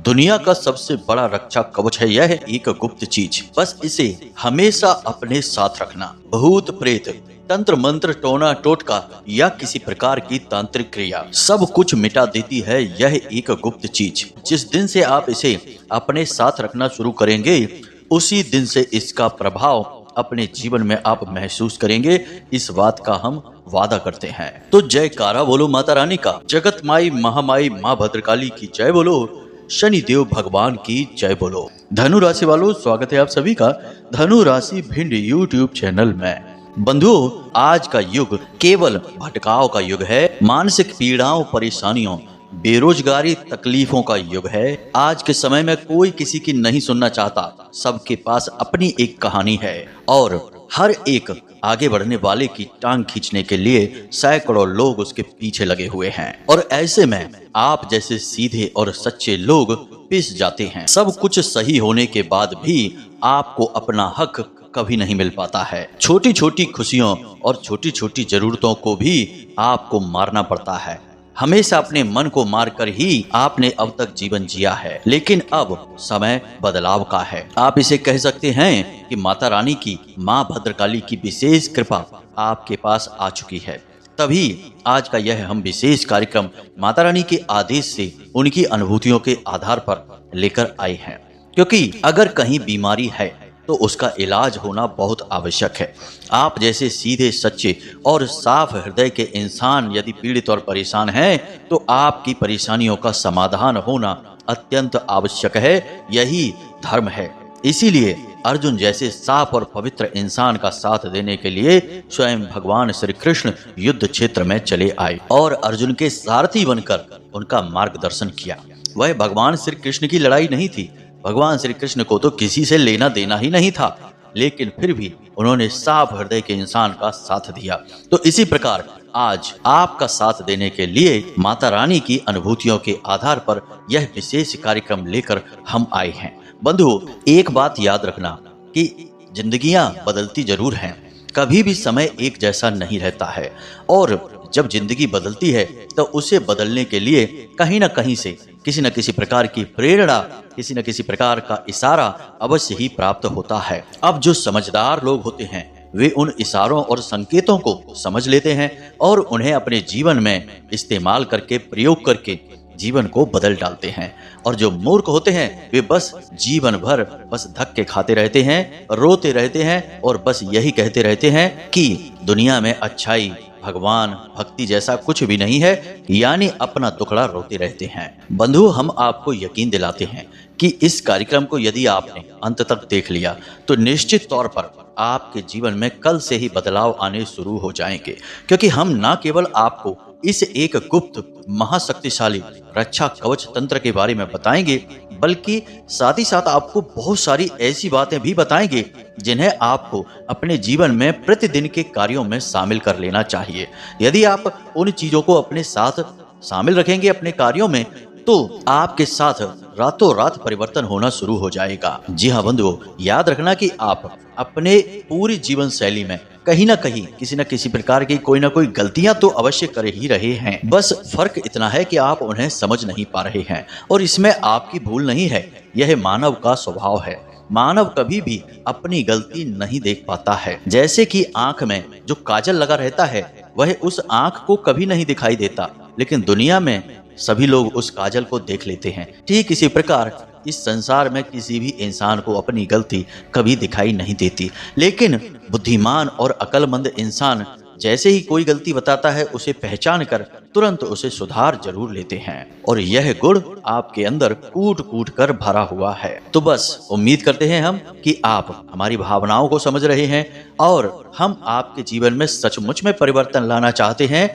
दुनिया का सबसे बड़ा रक्षा कवच है यह एक गुप्त चीज, बस इसे हमेशा अपने साथ रखना। भूत प्रेत, तंत्र मंत्र, टोना टोटका या किसी प्रकार की तांत्रिक क्रिया सब कुछ मिटा देती है यह एक गुप्त चीज। जिस दिन से आप इसे अपने साथ रखना शुरू करेंगे उसी दिन से इसका प्रभाव अपने जीवन में आप महसूस करेंगे, इस बात का हम वादा करते हैं। तो जयकारा बोलो माता रानी का, जगत माई महामाई माँ भद्रकाली की जय बोलो, शनिदेव भगवान की जय बोलो। धनु राशि वालों, स्वागत है आप सभी का धनु राशि भिंड यूट्यूब चैनल में। बंधुओं, आज का युग केवल भटकाव का युग है, मानसिक पीड़ाओं, परेशानियों, बेरोजगारी, तकलीफों का युग है। आज के समय में कोई किसी की नहीं सुनना चाहता, सबके पास अपनी एक कहानी है और हर एक आगे बढ़ने वाले की टांग खींचने के लिए सैकड़ों लोग उसके पीछे लगे हुए हैं। और ऐसे में आप जैसे सीधे और सच्चे लोग पिस जाते हैं। सब कुछ सही होने के बाद भी आपको अपना हक कभी नहीं मिल पाता है। छोटी छोटी खुशियों और छोटी छोटी जरूरतों को भी आपको मारना पड़ता है। हमेशा अपने मन को मारकर ही आपने अब तक जीवन जिया है, लेकिन अब समय बदलाव का है। आप इसे कह सकते हैं कि माता रानी की, माँ भद्रकाली की विशेष कृपा आपके पास आ चुकी है। तभी आज का यह हम विशेष कार्यक्रम माता रानी के आदेश से उनकी अनुभूतियों के आधार पर लेकर आए हैं, क्योंकि अगर कहीं बीमारी है तो उसका इलाज होना बहुत आवश्यक है। आप जैसे सीधे, सच्चे और साफ हृदय के इंसान यदि पीड़ित और परेशान हैं, तो आपकी परेशानियों का समाधान होना अत्यंत आवश्यक है। यही धर्म है। इसीलिए अर्जुन जैसे साफ और पवित्र इंसान का साथ देने के लिए स्वयं भगवान श्री कृष्ण युद्ध क्षेत्र में चले आए और अर्जुन के सारथी बनकर उनका मार्गदर्शन किया। वह भगवान श्री कृष्ण की लड़ाई नहीं थी। भगवान श्री कृष्ण को तो किसी से लेना देना ही नहीं था, लेकिन फिर भी उन्होंने साफ हृदय के इंसान का साथ दिया। तो इसी प्रकार आज आपका साथ देने के लिए माता रानी की अनुभूतियों के आधार पर यह विशेष कार्यक्रम लेकर हम आए हैं। बंधुओं, एक बात याद रखना कि जिंदगियां बदलती जरूर हैं, कभी भी समय एक जैसा नहीं रहता है और जब जिंदगी बदलती है तो उसे बदलने के लिए कहीं ना कहीं से किसी न किसी प्रकार की प्रेरणा, किसी न किसी प्रकार का इशारा अवश्य ही प्राप्त होता है। अब जो समझदार लोग होते हैं वे उन इशारों और संकेतों को समझ लेते हैं और उन्हें अपने जीवन में इस्तेमाल करके, प्रयोग करके जीवन को बदल डालते हैं। और जो मूर्ख होते हैं वे बस जीवन भर बस धक्के खाते रहते हैं, रोते रहते हैं और बस यही कहते रहते हैं कि दुनिया में अच्छाई, भगवान, भक्ति जैसा कुछ भी नहीं है, यानी अपना टुकड़ा रोते रहते हैं। बंधु, हम आपको यकीन दिलाते हैं कि इस कार्यक्रम को यदि आपने अंत तक देख लिया तो निश्चित तौर पर आपके जीवन में कल से ही बदलाव आने शुरू हो जाएंगे, क्योंकि हम न केवल आपको इस एक गुप्त महाशक्तिशाली रक्षा कवच तंत्र के बारे में बताएंगे, बल्कि साथ ही साथ आपको बहुत सारी ऐसी बातें भी बताएंगे जिन्हें आपको अपने जीवन में प्रतिदिन के कार्यों में शामिल कर लेना चाहिए। यदि आप उन चीजों को अपने साथ शामिल रखेंगे अपने कार्यों में, तो आपके साथ रातों रात परिवर्तन होना शुरू हो जाएगा। जी हाँ बंधुओं, याद रखना कि आप अपने पूरी जीवन शैली में कहीं ना कहीं किसी न किसी प्रकार की कोई ना कोई गलतियां तो अवश्य कर ही रहे हैं। बस फर्क इतना है कि आप उन्हें समझ नहीं पा रहे हैं और इसमें आपकी भूल नहीं है, यह मानव का स्वभाव है। मानव कभी भी अपनी गलती नहीं देख पाता है। जैसे कि आंख में जो काजल लगा रहता है वह उस आंख को कभी नहीं दिखाई देता, लेकिन दुनिया में सभी लोग उस काजल को देख लेते हैं। ठीक इसी प्रकार इस संसार में किसी भी इंसान को अपनी गलती कभी दिखाई नहीं देती, लेकिन बुद्धिमान और अक्लमंद इंसान जैसे ही कोई गलती बताता है उसे पहचान कर तुरंत उसे सुधार जरूर लेते हैं और यह गुण आपके अंदर कूट कूट कर भरा हुआ है। तो बस उम्मीद करते हैं हम कि आप हमारी भावनाओं को समझ रहे हैं और हम आपके जीवन में सचमुच में परिवर्तन लाना चाहते हैं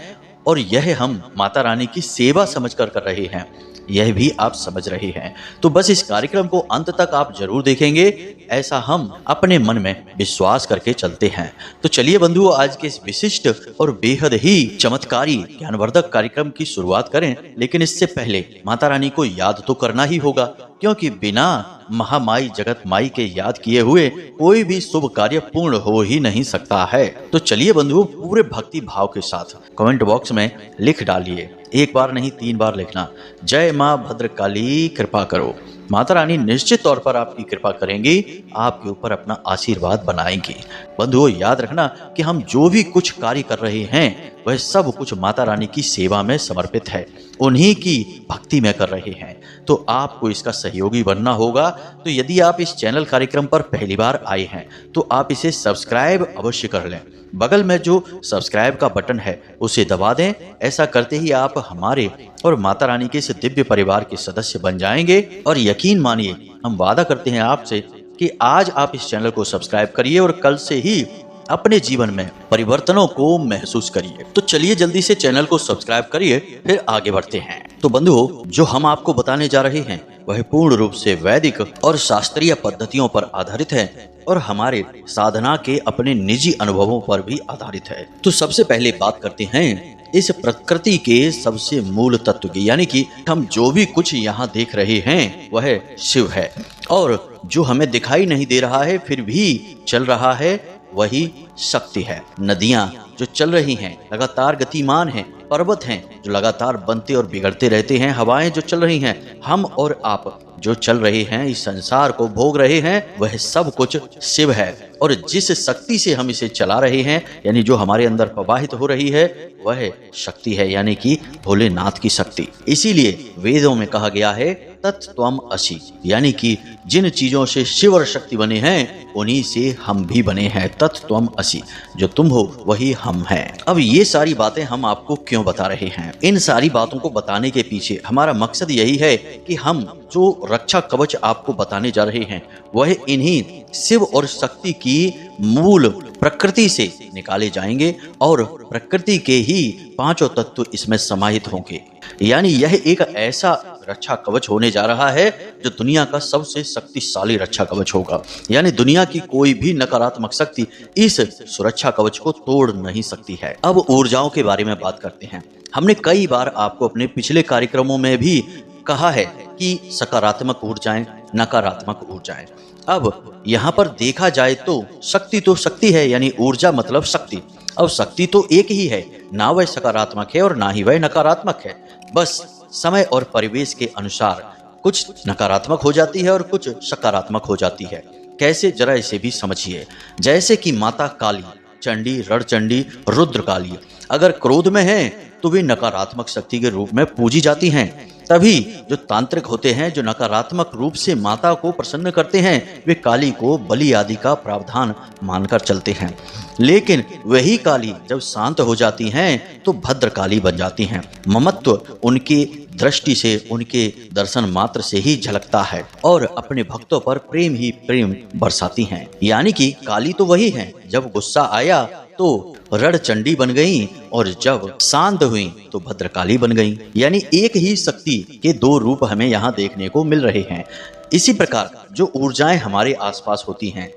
और यह हम माता रानी की सेवा समझकर कर रहे हैं, यह भी आप समझ रहे हैं। तो बस इस कार्यक्रम को अंत तक आप जरूर देखेंगे, ऐसा हम अपने मन में विश्वास करके चलते हैं। तो चलिए बंधुओं, आज के इस विशिष्ट और बेहद ही चमत्कारी ज्ञानवर्धक कार्यक्रम की शुरुआत करें, लेकिन इससे पहले माता रानी को याद तो करना ही होगा, क्योंकि बिना महामाई जगत माई के याद किए हुए कोई भी शुभ कार्य पूर्ण हो ही नहीं सकता है। तो चलिए बंधुओं, पूरे भक्ति भाव के साथ कमेंट बॉक्स में लिख डालिए, एक बार नहीं 3 बार लिखना, जय माँ भद्रकाली कृपा करो। माता रानी निश्चित तौर पर आपकी कृपा करेंगी, आपके ऊपर अपना आशीर्वाद बनाएंगी। बंधुओं, याद रखना कि हम जो भी कुछ कार्य कर रहे हैं वह सब कुछ माता रानी की सेवा में समर्पित है, उन्हीं की भक्ति में कर रहे हैं। तो आपको इसका सहयोगी बनना होगा। तो यदि आप इस चैनल कार्यक्रम पर पहली बार आए हैं तो आप इसे सब्सक्राइब अवश्य कर लें। बगल में जो सब्सक्राइब का बटन है उसे दबा दें। ऐसा करते ही आप हमारे और माता रानी के इस दिव्य परिवार के सदस्य बन जाएंगे। और यकीन मानिए, हम वादा करते हैं आपसे कि आज आप इस चैनल को सब्सक्राइब करिए और कल से ही अपने जीवन में परिवर्तनों को महसूस करिए। तो चलिए जल्दी से चैनल को सब्सक्राइब करिए, फिर आगे बढ़ते हैं। तो बंधुओं, जो हम आपको बताने जा रहे हैं वह पूर्ण रूप से वैदिक और शास्त्रीय पद्धतियों पर आधारित है और हमारे साधना के अपने निजी अनुभवों पर भी आधारित है। तो सबसे पहले बात करते हैं इस प्रकृति के सबसे मूल तत्व की, यानी कि हम जो भी कुछ यहाँ देख रहे हैं वह शिव है, और जो हमें दिखाई नहीं दे रहा है फिर भी चल रहा है वही शक्ति है। नदियां जो चल रही हैं लगातार गतिमान हैं, पर्वत हैं जो लगातार बनते और बिगड़ते रहते हैं, हवाएं जो चल रही हैं, हम और आप जो चल रहे हैं, इस संसार को भोग रहे हैं, वह सब कुछ शिव है। और जिस शक्ति से हम इसे चला रहे हैं, यानी जो हमारे अंदर प्रवाहित हो रही है, वह शक्ति है, यानी कि भोलेनाथ की शक्ति। इसीलिए वेदों में कहा गया है तत्त्वम असि, यानी कि जिन चीजों से शिव और शक्ति बने हैं उन्हीं से हम भी बने हैं। तत्त्वम असि, जो तुम हो वही हम हैं। अब ये सारी बातें हम आपको क्यों बता रहे हैं? इन सारी बातों को बताने के पीछे हमारा मकसद यही है कि हम जो रक्षा कवच आपको बताने जा रहे हैं वह इन्हीं शिव और शक्ति की मूल प्रकृति से निकाले जाएंगे और प्रकृति के ही 5 तत्व इसमें समाहित होंगे। यानी यह एक ऐसा रक्षा कवच होने जा रहा है जो दुनिया का सबसे शक्तिशाली रक्षा कवच होगा। यानी दुनिया की कोई भी नकारात्मक शक्ति इस सुरक्षा कवच को तोड़ नहीं सकती है। अब ऊर्जाओं के बारे में बात करते हैं। हमने कई बार आपको अपने पिछले कार्यक्रमों में भी कहा है कि सकारात्मक ऊर्जाएं, नकारात्मक ऊर्जाएं। अब यहाँ पर देखा जाए तो शक्ति है, यानी ऊर्जा मतलब शक्ति। अब शक्ति तो एक ही है, ना वह सकारात्मक है और ना ही वह नकारात्मक है। बस समय और परिवेश के अनुसार कुछ नकारात्मक हो जाती है और कुछ सकारात्मक हो जाती है। कैसे, जरा इसे भी समझिए। जैसे कि माता काली, चंडी, रणचंडी, रुद्र काली अगर क्रोध में है तो वे नकारात्मक शक्ति के रूप में पूजी जाती हैं। तभी जो तांत्रिक होते हैं, जो नकारात्मक रूप से माता को प्रसन्न करते हैं, वे काली को बलि आदि का प्रावधान मानकर चलते हैं। लेकिन वही काली जब शांत हो जाती हैं तो भद्र काली बन जाती हैं। ममत्व उनकी दृष्टि से, उनके दर्शन मात्र से ही झलकता है और अपने भक्तों पर प्रेम ही प्रेम बरसाती हैं। यानी कि काली तो वही है, जब गुस्सा आया तो रणचंडी बन गई और जब शांत हुई तो भद्रकाली बन गई। यानी एक ही शक्ति के 2 रूप हमें यहाँ देखने को मिल रहे हैं। इसी प्रकार जो ऊर्जाएं हमारे आसपास होती हैं,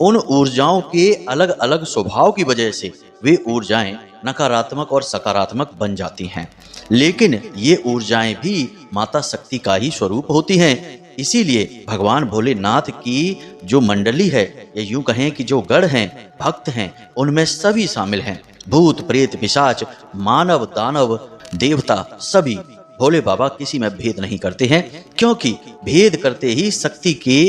उन ऊर्जाओं के अलग अलग स्वभाव की वजह से वे ऊर्जाएं नकारात्मक और सकारात्मक बन जाती हैं। लेकिन ये ऊर्जाएं भी माता शक्ति का ही स्वरूप होती हैं। इसीलिए भगवान भोलेनाथ की जो मंडली है, या यूं कहें कि जो गढ़ हैं, भक्त हैं, उनमें सभी शामिल हैं। भूत, प्रेत, पिशाच, मानव, दानव, देवता, सभी भोले बाबा किसी में भेद नहीं करते हैं, क्योंकि भेद करते ही शक्ति के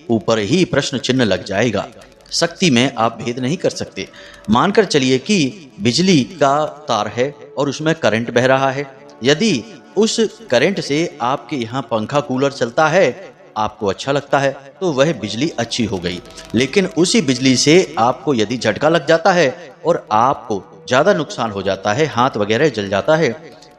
ऊपर ही प्रश्न चिन्ह लग जाएगा। शक्ति में आप भेद नहीं कर सकते। मानकर चलिए कि बिजली का तार है और उसमें करंट बह रहा है। यदि उस करंट से आपके यहाँ पंखा कूलर चलता है, आपको अच्छा लगता है, तो वह बिजली अच्छी हो गई। लेकिन उसी बिजली से आपको यदि झटका लग जाता है और आपको ज्यादा नुकसान हो जाता है, हाथ वगैरह जल जाता है,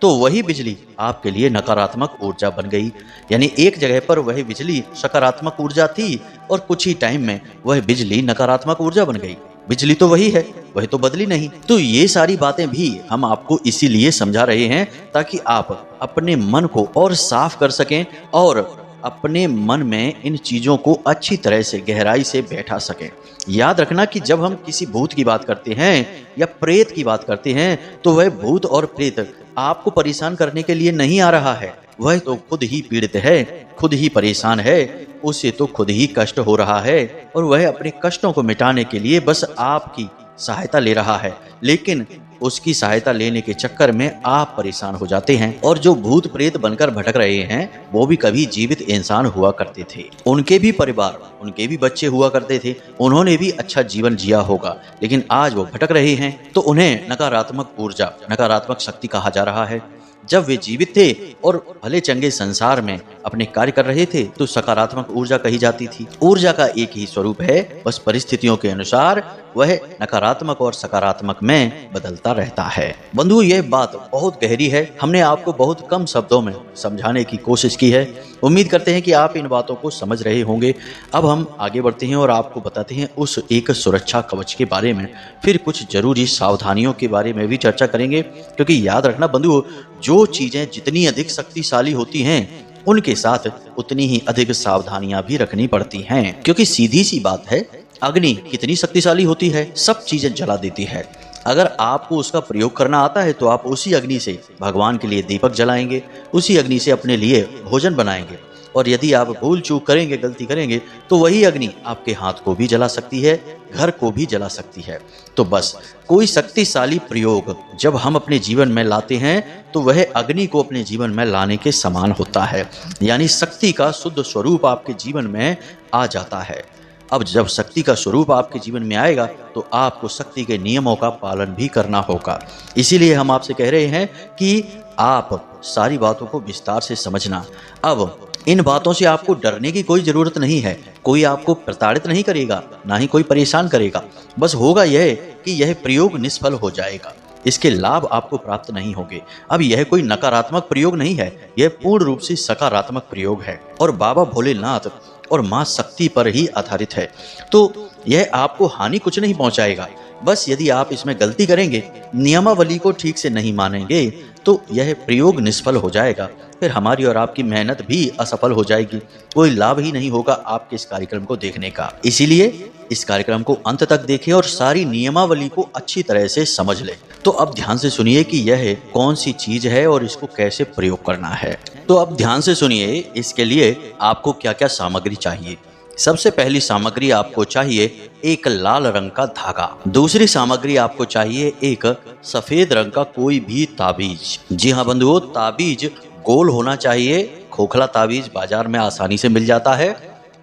तो वही बिजली आपके लिए नकारात्मक ऊर्जा बन गई। यानी एक जगह पर वह बिजली सकारात्मक ऊर्जा थी और कुछ ही टाइम में वह बिजली नकारात्मक ऊर्जा बन गई। बिजली तो वही है, वह तो बदली नहीं। तो ये सारी बातें भी हम आपको इसीलिए समझा रहे हैं ताकि आप अपने मन को और साफ कर सकें और अपने मन में इन चीजों को अच्छी तरह से गहराई से बैठा सकें। याद रखना कि जब हम किसी भूत की बात करते हैं या प्रेत की बात करते हैं तो वह भूत और प्रेत आपको परेशान करने के लिए नहीं आ रहा है, वह तो खुद ही पीड़ित है, खुद ही परेशान है, उसे तो खुद ही कष्ट हो रहा है और वह अपने कष्टों को मिटाने के लिए बस आपकी सहायता ले रहा है, लेकिन उसकी सहायता लेने के चक्कर में आप परेशान हो जाते हैं। और जो भूत प्रेत बनकर भटक रहे हैं वो भी कभी जीवित इंसान हुआ करते थे, उनके भी परिवार, उनके भी बच्चे हुआ करते थे, उन्होंने भी अच्छा जीवन जिया होगा, लेकिन आज वो भटक रहे हैं तो उन्हें नकारात्मक ऊर्जा, नकारात्मक शक्ति कहा जा रहा है। जब वे जीवित थे और भले चंगे संसार में अपने कार्य कर रहे थे तो सकारात्मक ऊर्जा कही जाती थी। ऊर्जा का एक ही स्वरूप है, बस परिस्थितियों के अनुसार वह नकारात्मक और सकारात्मक में बदलता रहता है। बंधुओं, यह बात बहुत गहरी है, हमने आपको बहुत कम शब्दों में समझाने की कोशिश की है। उम्मीद करते हैं कि आप इन बातों को समझ रहे होंगे। अब हम आगे बढ़ते हैं और आपको बताते हैं उस एक सुरक्षा कवच के बारे में, फिर कुछ जरूरी सावधानियों के बारे में भी चर्चा करेंगे, क्योंकि याद रखना बंधुओं, जो चीजें जितनी अधिक शक्तिशाली होती हैं उनके साथ उतनी ही अधिक सावधानियां भी रखनी पड़ती हैं, क्योंकि सीधी सी बात है, अग्नि कितनी शक्तिशाली होती है, सब चीजें जला देती है। अगर आपको उसका प्रयोग करना आता है तो आप उसी अग्नि से भगवान के लिए दीपक जलाएंगे, उसी अग्नि से अपने लिए भोजन बनाएंगे, और यदि आप भूल चूक करेंगे, गलती करेंगे, तो वही अग्नि आपके हाथ को भी जला सकती है, घर को भी जला सकती है। तो बस कोई शक्तिशाली प्रयोग जब हम अपने जीवन में लाते हैं तो वह अग्नि को अपने जीवन में लाने के समान होता है, यानी शक्ति का शुद्ध स्वरूप आपके जीवन में आ जाता है। अब जब शक्ति का स्वरूप आपके जीवन में आएगा तो आपको शक्ति के नियमों का पालन भी करना होगा। इसीलिए हम आपसे कह रहे हैं कि आप सारी बातों को विस्तार से समझना। अब इन बातों से आपको डरने की कोई जरूरत नहीं है, कोई आपको प्रताड़ित नहीं करेगा, ना ही कोई परेशान करेगा। बस होगा यह कि यह प्रयोग निष्फल हो जाएगा, इसके लाभ आपको प्राप्त नहीं होंगे। अब यह कोई नकारात्मक प्रयोग नहीं है, यह पूर्ण रूप से सकारात्मक प्रयोग है और बाबा भोलेनाथ और माँ शक्ति पर ही आधारित है। तो यह आपको हानि कुछ नहीं पहुंचाएगा। बस यदि आप इसमें गलती करेंगे, नियमावली को ठीक से नहीं मानेंगे, तो यह प्रयोग निष्फल हो जाएगा, फिर हमारी और आपकी मेहनत भी असफल हो जाएगी, कोई लाभ ही नहीं होगा आपके इस कार्यक्रम को देखने का। इसीलिए इस कार्यक्रम को अंत तक देखें और सारी नियमावली को अच्छी तरह से समझ लें। तो अब ध्यान से सुनिए कि यह कौन सी चीज है और इसको कैसे प्रयोग करना है। तो अब ध्यान से सुनिए, इसके लिए आपको क्या क्या सामग्री चाहिए। सबसे पहली सामग्री आपको चाहिए एक लाल रंग का धागा। दूसरी सामग्री आपको चाहिए एक सफेद रंग का कोई भी ताबीज। जी हाँ बंधुओं, ताबीज गोल होना चाहिए। खोखला ताबीज बाजार में आसानी से मिल जाता है,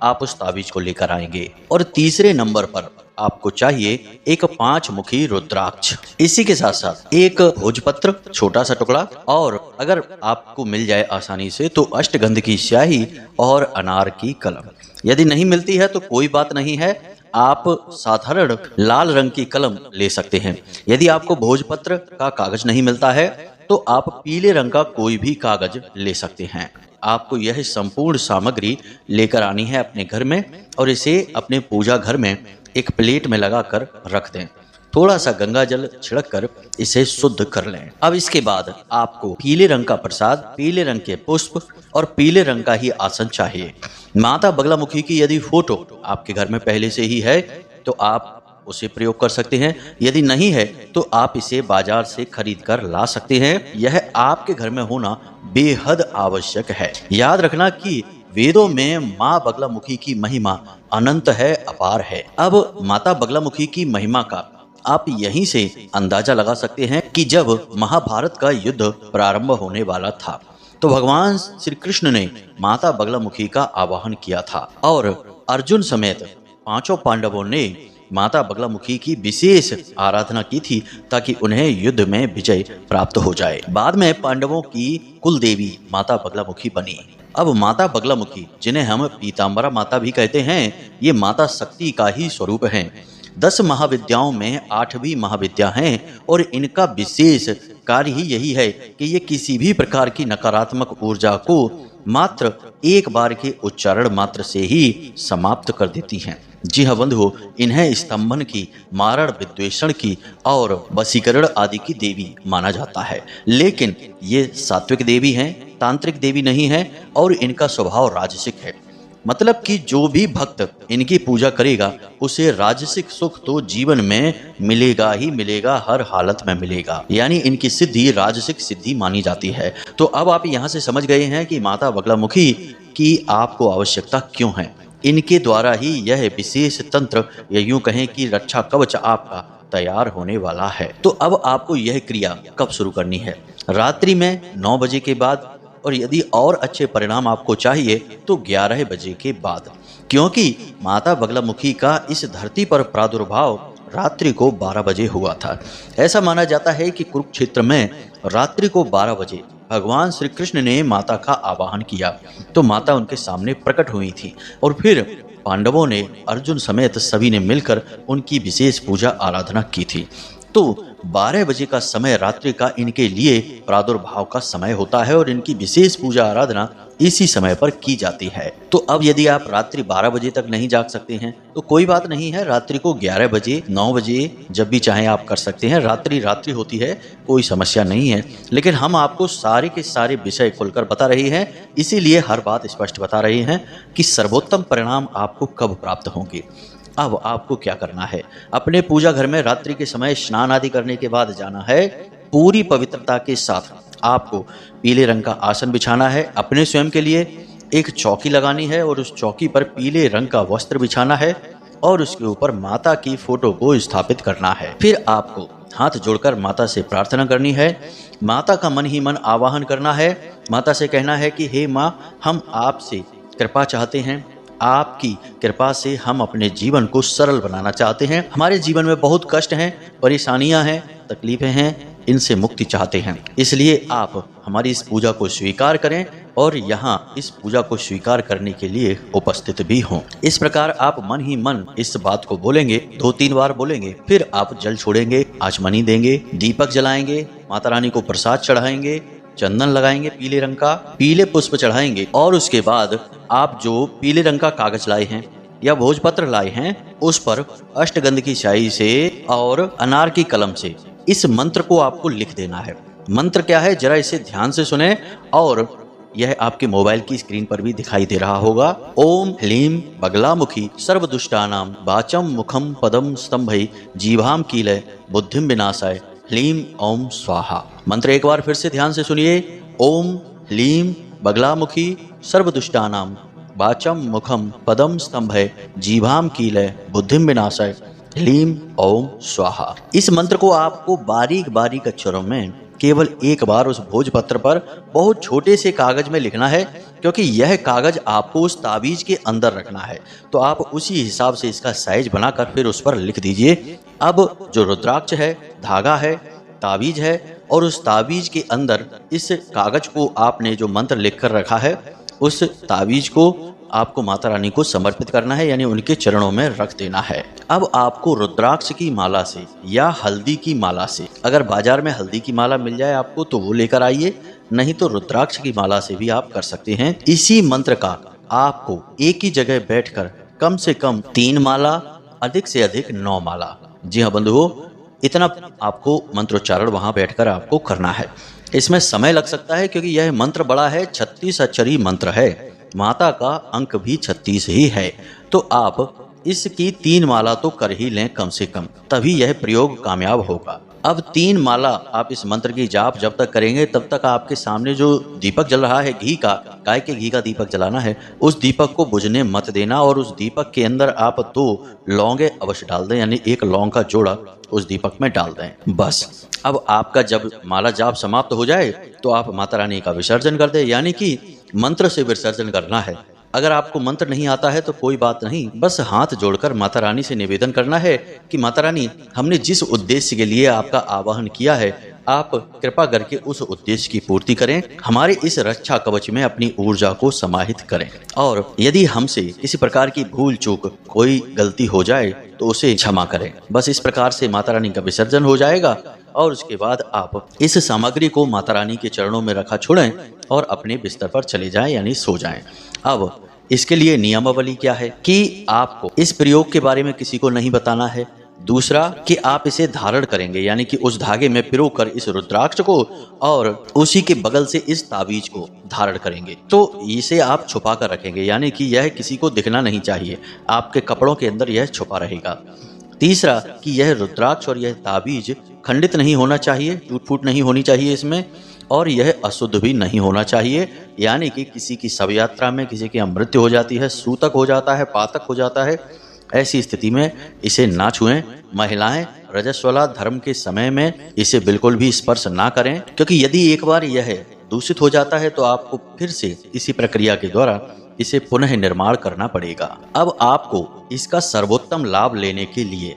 आप उस ताबीज को लेकर आएंगे। और तीसरे नंबर पर आपको चाहिए एक 5 मुखी रुद्राक्ष। इसी के साथ साथ एक भोजपत्र, छोटा सा टुकड़ा, और अगर आपको मिल जाए आसानी से तो अष्टगंध की स्याही और अनार की कलम। यदि नहीं मिलती है तो कोई बात नहीं है, आप साधारण लाल रंग की कलम ले सकते हैं। यदि आपको भोजपत्र का कागज नहीं मिलता है तो आप पीले रंग का कोई भी कागज ले सकते हैं। आपको यह संपूर्ण सामग्री लेकर आनी है अपने घर में और इसे अपने पूजा घर में एक प्लेट में लगाकर रख दें। थोड़ा सा गंगा जल छिड़क कर इसे शुद्ध कर लें। अब इसके बाद आपको पीले रंग का प्रसाद, पीले रंग के पुष्प और पीले रंग का ही आसन चाहिए। माता बगलामुखी की यदि फोटो आपके घर में पहले से ही है तो आप उसे प्रयोग कर सकते हैं, यदि नहीं है तो आप इसे बाजार से खरीद कर ला सकते हैं। यह आपके घर में होना बेहद आवश्यक है। याद रखना कि वेदों में माँ बगलामुखी की महिमा अनंत है, अपार है। अब माता बगलामुखी की महिमा का आप यहीं से अंदाजा लगा सकते हैं कि जब महाभारत का युद्ध प्रारंभ होने वाला था तो भगवान श्री कृष्ण ने माता बगलामुखी का आवाहन किया था और अर्जुन समेत 5 पांडवों ने माता बगलामुखी की विशेष आराधना की थी ताकि उन्हें युद्ध में विजय प्राप्त हो जाए। बाद में पांडवों की कुल देवी माता बगलामुखी बनी। अब माता बगलामुखी, जिन्हें हम पीताम्बरा माता भी कहते हैं, ये माता शक्ति का ही स्वरूप हैं। 10 महाविद्याओं में 8वीं महाविद्या हैं और इनका विशेष कार्य ही यही है कि ये किसी भी प्रकार की नकारात्मक ऊर्जा को मात्र एक बार के उच्चारण मात्र से ही समाप्त कर देती हैं। जी हाँ बंधुओं, इन्हें स्तंभन की, मारण विद्वेषण की और वशीकरण आदि की देवी माना जाता है, लेकिन ये सात्विक देवी हैं, तांत्रिक देवी नहीं है और इनका स्वभाव राजसिक है। मतलब कि जो भी भक्त इनकी पूजा करेगा उसे राजसिक सुख तो जीवन में मिलेगा ही मिलेगा, हर हालत में मिलेगा। यानी इनकी सिद्धि राजसिक सिद्धि मानी जाती है। तो अब आप यहाँ से समझ गए हैं कि माता बगलामुखी की आपको आवश्यकता क्यों है। इनके द्वारा ही यह विशेष तंत्र या यूं कहें कि रक्षा कवच आपका तैयार होने वाला है। तो अब आपको यह क्रिया कब शुरू करनी है? रात्रि में 9 बजे के बाद, और यदि और अच्छे परिणाम आपको चाहिए तो 11 बजे के बाद, क्योंकि माता बगलामुखी का इस धरती पर प्रादुर्भाव रात्रि को 12 बजे हुआ था। ऐसा माना जाता है कि कुरुक्षेत्र में रात्रि को 12 बजे भगवान श्री कृष्ण ने माता का आवाहन किया तो माता उनके सामने प्रकट हुई थी, और फिर पांडवों ने अर्जुन समेत सभी ने मिलकर उनकी विशेष पूजा आराधना की थी। तो 12 बजे का समय रात्रि का इनके लिए प्रादुर्भाव का समय होता है और इनकी विशेष पूजा आराधना इसी समय पर की जाती है। तो अब यदि आप रात्रि 12 बजे तक नहीं जाग सकते हैं तो कोई बात नहीं है, रात्रि को 11 बजे 9 बजे जब भी चाहें आप कर सकते हैं। रात्रि रात्रि होती है, कोई समस्या नहीं है। लेकिन हम आपको सारे के सारे विषय खुलकर बता रहे हैं, इसीलिए हर बात स्पष्ट बता रहे हैं कि सर्वोत्तम परिणाम आपको कब प्राप्त होंगे। अब आपको क्या करना है? अपने पूजा घर में रात्रि के समय स्नान आदि करने के बाद जाना है। पूरी पवित्रता के साथ आपको पीले रंग का आसन बिछाना है। अपने स्वयं के लिए एक चौकी लगानी है और उस चौकी पर पीले रंग का वस्त्र बिछाना है और उसके ऊपर माता की फोटो को स्थापित करना है। फिर आपको हाथ जोड़कर माता से प्रार्थना करनी है। माता का मन ही मन आवाहन करना है। माता से कहना है कि हे माँ, हम आपसे कृपा चाहते हैं। आपकी कृपा से हम अपने जीवन को सरल बनाना चाहते हैं। हमारे जीवन में बहुत कष्ट हैं, परेशानियां हैं, तकलीफें हैं, इनसे मुक्ति चाहते हैं। इसलिए आप हमारी इस पूजा को स्वीकार करें और यहाँ इस पूजा को स्वीकार करने के लिए उपस्थित भी हों। इस प्रकार आप मन ही मन इस बात को बोलेंगे, 2-3 बार बोलेंगे। फिर आप जल छोड़ेंगे, आचमनी देंगे, दीपक जलाएंगे, माता रानी को प्रसाद चढ़ाएंगे, चंदन लगाएंगे पीले रंग का, पीले पुष्प चढ़ाएंगे और उसके बाद आप जो पीले रंग का कागज लाए हैं या भोजपत्र लाए हैं उस पर अष्टगंध की स्याही से और अनार की कलम से इस मंत्र को आपको लिख देना है। मंत्र क्या है, जरा इसे ध्यान से सुने और यह आपके मोबाइल की स्क्रीन पर भी दिखाई दे रहा होगा। ओम ह्लीम बगलामुखी सर्वदुष्टानाम वाचम मुखम पदम स्तंभै जीवाम कीलय बुद्धिम विनाशाय ह्लीम ओम स्वाहा। मंत्र एक बार फिर से ध्यान से सुनिए। ओम ह्लीम बगलामुखी सर्वदुष्टानाम वाचम मुखम पदम स्तंभै जीवाम कीलय बुद्धिम विनाशाय ह्लीम ओम स्वाहा। इस मंत्र को आपको बारीक बारीक अक्षरों में केवल एक बार उस भोजपत्र पर बहुत छोटे से कागज में लिखना है, क्योंकि यह कागज आपको उस ताबीज के अंदर रखना है। तो आप उसी हिसाब से इसका साइज बनाकर फिर उस पर लिख दीजिए। अब जो रुद्राक्ष है, धागा है, ताबीज है और उस ताबीज के अंदर इस कागज को आपने जो मंत्र लिख कर रखा है उस ताबीज को आपको माता रानी को समर्पित करना है, यानी उनके चरणों में रख देना है। अब आपको रुद्राक्ष की माला से या हल्दी की माला से, अगर बाजार में हल्दी की माला मिल जाए आपको तो वो लेकर आइए, नहीं तो रुद्राक्ष की माला से भी आप कर सकते हैं। इसी मंत्र का आपको एक ही जगह बैठकर कम से कम 3 माला, अधिक से अधिक 9 माला, जी हाँ बंधुओं, इतना आपको मंत्रोच्चारण वहां बैठकर आपको करना है। इसमें समय लग सकता है क्योंकि यह मंत्र बड़ा है, 36 अक्षरी मंत्र है, माता का अंक भी 36 ही है। तो आप इसकी 3 माला तो कर ही लें कम से कम, तभी यह प्रयोग कामयाब होगा। अब 3 माला आप इस मंत्र की जाप जब तक करेंगे तब तक आपके सामने जो दीपक जल रहा है घी का, गाय के घी का दीपक जलाना है, उस दीपक को बुझने मत देना और उस दीपक के अंदर आप 2 लौंगे अवश्य डाल दें, यानी 1 लौंग का जोड़ा उस दीपक में डाल दें। बस अब आपका जब माला जाप समाप्त हो जाए तो आप माता रानी का विसर्जन कर दें, यानी कि मंत्र से विसर्जन करना है। अगर आपको मंत्र नहीं आता है तो कोई बात नहीं, बस हाथ जोड़कर माता रानी से निवेदन करना है कि माता रानी, हमने जिस उद्देश्य के लिए आपका आवाहन किया है आप कृपा करके उस उद्देश्य की पूर्ति करें, हमारे इस रक्षा कवच में अपनी ऊर्जा को समाहित करें और यदि हमसे किसी प्रकार की भूल चूक कोई गलती हो जाए तो उसे क्षमा करें। बस इस प्रकार से माता रानी का विसर्जन हो जाएगा और उसके बाद आप इस सामग्री को माता रानी के चरणों में रखा छोड़ें और अपने बिस्तर पर चले जाएं, यानी सो जाएं। अब इसके लिए नियमावली क्या है कि आपको इस प्रयोग के बारे में किसी को नहीं बताना है, दूसरा कि आप इसे धारण करेंगे, यानी कि उस धागे में पिरोकर इस रुद्राक्ष को और उसी के बगल से इस ताबीज को धारण करेंगे। तो इसे आप छुपा कर रखेंगे, यानी कि यह किसी को दिखना नहीं चाहिए, आपके कपड़ों के अंदर यह छुपा रहेगा। तीसरा कि यह रुद्राक्ष और यह ताबीज खंडित नहीं होना चाहिए, टूट फूट नहीं होनी चाहिए इसमें, और यह अशुद्ध भी नहीं होना चाहिए, यानी कि किसी की शव यात्रा में किसी की मृत्यु हो जाती है, सूतक हो जाता है, पातक हो जाता है, ऐसी स्थिति में इसे ना छुएं। महिलाएं रजस्वला धर्म के समय में इसे बिल्कुल भी स्पर्श ना करें, क्योंकि यदि एक बार यह दूषित हो जाता है तो आपको फिर से इसी प्रक्रिया के द्वारा इसे पुनः निर्माण करना पड़ेगा। अब आपको इसका सर्वोत्तम लाभ लेने के लिए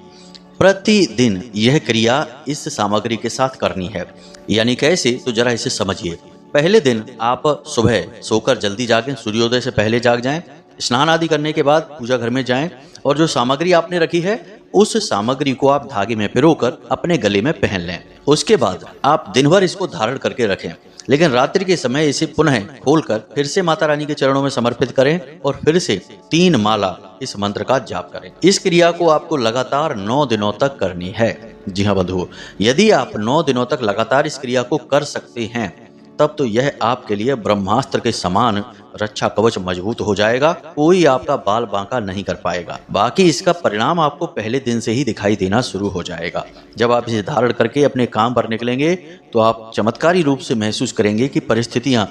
प्रतिदिन यह क्रिया इस सामग्री के साथ करनी है। यानी कैसे, तो जरा इसे समझिए। पहले दिन आप सुबह सोकर जल्दी जागें, सूर्योदय से पहले जाग जाएं, स्नान आदि करने के बाद पूजा घर में जाएं और जो सामग्री आपने रखी है उस सामग्री को आप धागे में पिरोकर अपने गले में पहन लें। उसके बाद आप दिन भर इसको धारण करके रखें, लेकिन रात्रि के समय इसे पुनः खोलकर फिर से माता रानी के चरणों में समर्पित करें और फिर से 3 माला इस मंत्र का जाप करें। इस क्रिया को आपको लगातार 9 दिनों तक करनी है। जी हाँ बंधुओं, यदि आप 9 दिनों तक लगातार इस क्रिया को कर सकते हैं तब तो यह आपके लिए ब्रह्मास्त्र के समान रक्षा कवच मजबूत हो जाएगा, कोई आपका बाल बांका नहीं कर पाएगा। बाकी इसका परिणाम आपको पहले दिन से ही दिखाई देना शुरू हो जाएगा। जब आप इसे धारण करके अपने काम पर निकलेंगे तो आप चमत्कारी रूप से महसूस करेंगे कि परिस्थितियां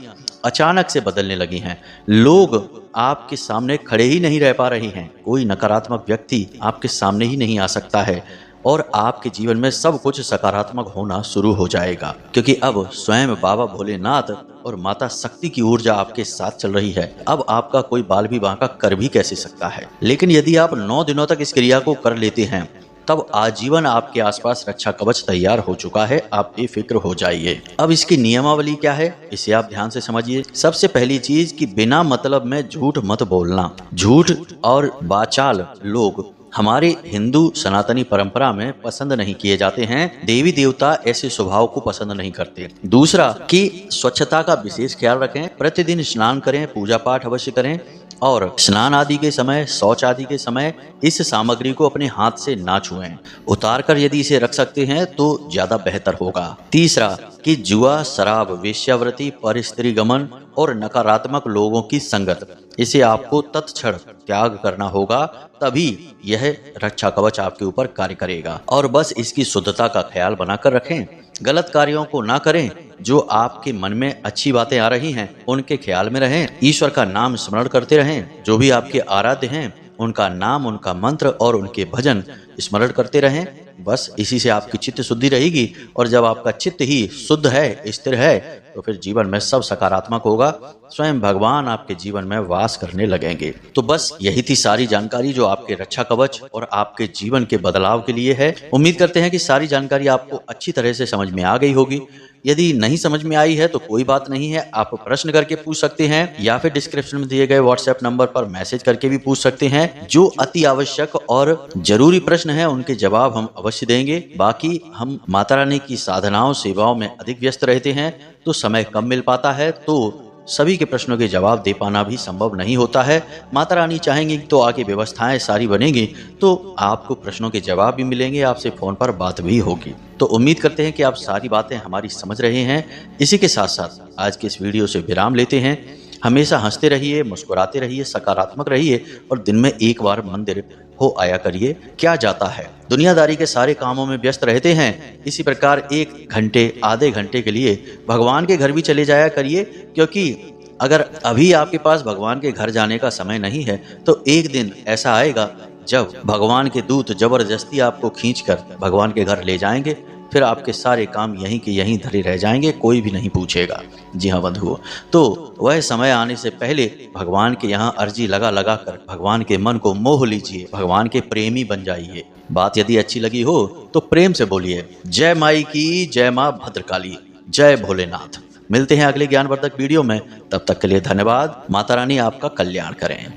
अचानक से बदलने लगी हैं। लोग आपके सामने खड़े ही नहीं रह पा रहे हैं, कोई नकारात्मक व्यक्ति आपके सामने ही नहीं आ सकता है और आपके जीवन में सब कुछ सकारात्मक होना शुरू हो जाएगा, क्योंकि अब स्वयं बाबा भोलेनाथ और माता शक्ति की ऊर्जा आपके साथ चल रही है। अब आपका कोई बाल भी बांका कर भी कैसे सकता है। लेकिन यदि आप 9 दिनों तक इस क्रिया को कर लेते हैं तब आजीवन आपके आसपास रक्षा कवच तैयार हो चुका है, आप बेफिक्र हो जाइए। अब इसकी नियमावली क्या है, इसे आप ध्यान से समझिए। सबसे पहली चीज कि बिना मतलब में झूठ मत बोलना। झूठ और वाचाल लोग हमारे हिंदू सनातनी परंपरा में पसंद नहीं किए जाते हैं। देवी देवता ऐसे स्वभाव को पसंद नहीं करते। दूसरा कि स्वच्छता का विशेष ख्याल रखें, प्रतिदिन स्नान करें, पूजा पाठ अवश्य करें और स्नान आदि के समय, शौच आदि के समय इस सामग्री को अपने हाथ से ना छुएं। उतार कर यदि इसे रख सकते हैं तो ज्यादा बेहतर होगा। तीसरा कि जुआ, शराब, वेश्यावृत्ति, पर स्त्री गमन और नकारात्मक लोगों की संगत, इसे आपको तत्क्षण त्याग करना होगा, तभी यह रक्षा कवच आपके ऊपर कार्य करेगा। और बस इसकी शुद्धता का ख्याल बनाकर रखें, गलत कार्यों को ना करें, जो आपके मन में अच्छी बातें आ रही हैं उनके ख्याल में रहें, ईश्वर का नाम स्मरण करते रहें, जो भी आपके आराध्य हैं उनका नाम, उनका मंत्र और उनके भजन स्मरण करते रहें। बस इसी से आपकी चित्त शुद्धि रहेगी और जब आपका चित्त ही शुद्ध है, स्थिर है, तो फिर जीवन में सब सकारात्मक होगा, स्वयं भगवान आपके जीवन में वास करने लगेंगे। तो बस यही थी सारी जानकारी जो आपके रक्षा कवच और आपके जीवन के बदलाव के लिए है। उम्मीद करते हैं कि सारी जानकारी आपको अच्छी तरह से समझ में आ गई होगी। यदि नहीं समझ में आई है तो कोई बात नहीं है, आप प्रश्न करके पूछ सकते हैं या फिर डिस्क्रिप्शन में दिए गए व्हाट्सएप नंबर पर मैसेज करके भी पूछ सकते हैं। जो अति आवश्यक और जरूरी प्रश्न है उनके जवाब हम अवश्य देंगे। बाकी हम माता रानी की साधनाओं सेवाओं में अधिक व्यस्त रहते हैं तो समय कम मिल पाता है, तो सभी के प्रश्नों के जवाब दे पाना भी संभव नहीं होता है। माता रानी चाहेंगी तो आगे व्यवस्थाएं सारी बनेंगी तो आपको प्रश्नों के जवाब भी मिलेंगे, आपसे फोन पर बात भी होगी। तो उम्मीद करते हैं कि आप सारी बातें हमारी समझ रहे हैं। इसी के साथ साथ आज के इस वीडियो से विराम लेते हैं। हमेशा हंसते रहिए, मुस्कुराते रहिए, सकारात्मक रहिए और दिन में एक बार मंदिर हो आया करिए। क्या जाता है, दुनियादारी के सारे कामों में व्यस्त रहते हैं, इसी प्रकार 1 घंटे, आधे घंटे के लिए भगवान के घर भी चले जाया करिए, क्योंकि अगर अभी आपके पास भगवान के घर जाने का समय नहीं है तो एक दिन ऐसा आएगा जब भगवान के दूत जबरदस्ती आपको खींचकर भगवान के घर ले जाएंगे, फिर आपके सारे काम यहीं के यहीं धरे रह जाएंगे, कोई भी नहीं पूछेगा। जी हाँ बंधुओं, तो वह समय आने से पहले भगवान के यहाँ अर्जी लगा लगा कर भगवान के मन को मोह लीजिए, भगवान के प्रेमी बन जाइए। बात यदि अच्छी लगी हो तो प्रेम से बोलिए जय माई की, जय माँ भद्रकाली, जय भोलेनाथ। मिलते हैं अगले ज्ञानवर्धक वीडियो में, तब तक के लिए धन्यवाद। माता रानी आपका कल्याण करें।